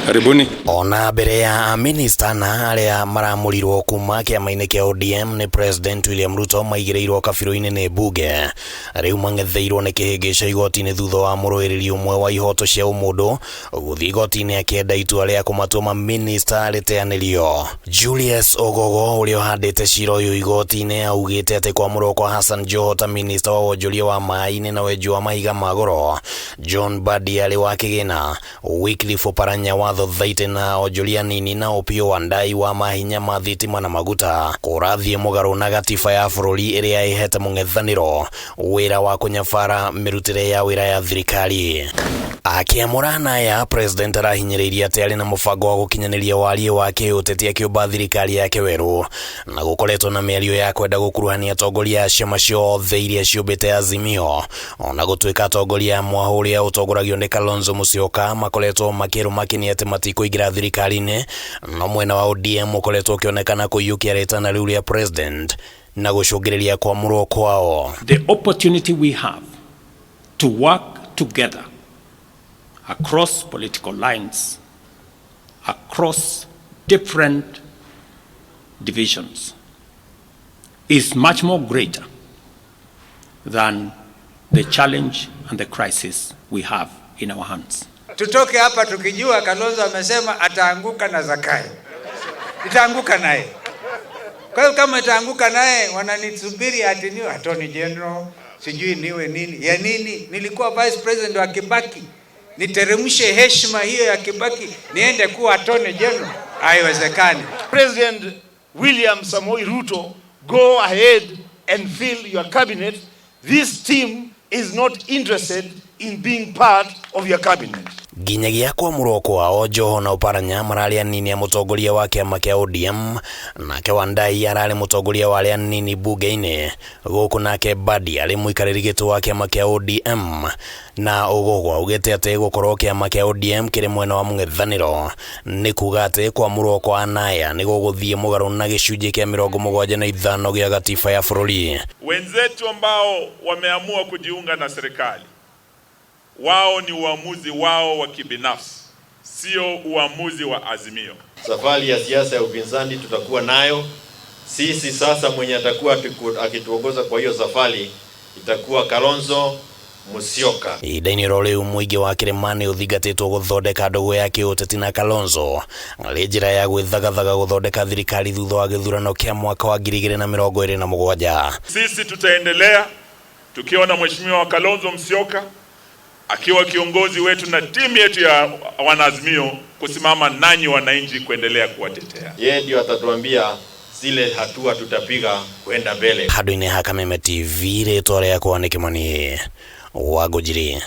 Karibuni. Ona mbere ya minista na aria maramurirwo kuma kiama-ini kia ODM ni President William Ruto maigireirwo kabiro-ini ni bunge. Riu mangetheirwo ni kihingica igoti-ini thutha wa muruiriri umwe wa ihoto cia umundu guthii igoti-ini akienda itua ria kumatua maminista riteanirio. Julius Ogogo uria uhandite cira uyu igoti-ini augite ati kwamurwo kwa Hassan Joho ta minista wa wonjoria wa mai-ini na wenji wa mahiga ma goro, John Mbadi ari wa kigina, Wycliffe Oparanya wa Thothaitĩ na onjoria nini na Opiyo Wandayi wa mahinya ma thitima na maguta kurathie mugaru na gatiba ya bururi iria ihete mung'ethaniro wira wa kunyabara mirutire ya wira ya thirikari. Akiamurana ya President arahinyiriria ati ari na mubango wa gukinyaniria warie wa kiuteti akiumba thirikari yake weru na gukoretwo na miario ya kwenda gukuruhania atongoria a ciama ciothe iria ciumbite Azimio ona gutuika atongoria amwe uria utongoragio ni Kalonzo Musyoka makoretwo makirumaki ati matikuingira thirikari-ini no mwena wa ODM ukoretwo ukionekana kuyukia ritana riu ria president na gucungiriria kwamurwo kwao. The opportunity we have to work together across political lines, across different divisions, is much more greater than the challenge and the crisis we have in our hands. Tutoke hapa tukijua Kalonzo amesema ataanguka na Zakayo. Itaanguka naye. Kwa hiyo kama itaanguka naye wananisubiri ati niwe Attorney General, sijui niwe nini. Ya nini? Nilikuwa Vice President wa Kibaki. Niteremshe heshima hiyo ya Kibaki niende kuwa Attorney General. Haiwezekani. President William Samoei Ruto, go ahead and fill your cabinet. This team is not interested in being part of your cabinet. Ginyagia kwamurwo kwao Joho na Oparanya mararia nini ya mutongoria wa kiama kia ODM nake Wandayi arari mutongoria wa aria nini bunge-ini guku nake Mbadi ari muikariri gitu wa kiama kia ODM na Ogogo augite ati gukorwo kiama kia ODM kiri mwena wa mung'ethaniro ni kuga ati kwamurwo kwa Anaya ni guguthie mugaru na gicunji kia 75 gia gatiba ya bururi. Wenzetu ambao wameamua kujiunga na serikali, wao ni uamuzi wao wa kibinafsi, sio uamuzi wa Azimio. Safari ya siasa ya upinzani tutakuwa nayo sisi. Sasa mwenye atakuwa akituongoza kwa hiyo safari itakuwa Kalonzo Musyoka. Idaini role umuigi wa Kirimani uthigatitwo guthondeka ndogo ya kiuteti na Kalonzo ari njira ya gwithagathaga guthondeka thirikari thutha wa githurano kia mwaka wa 2027. Sisi tutaendelea tukiwa na mheshimiwa Kalonzo Musyoka akiwa kiongozi wetu na timu yetu ya wanaazimio kusimama nanyi wananchi kuendelea kuwatetea. Yeye ndio atatuambia zile hatua tutapiga kwenda mbele. Hadwini Hakameme TV ritwa riakwa ni Kimani Wangũnjiri.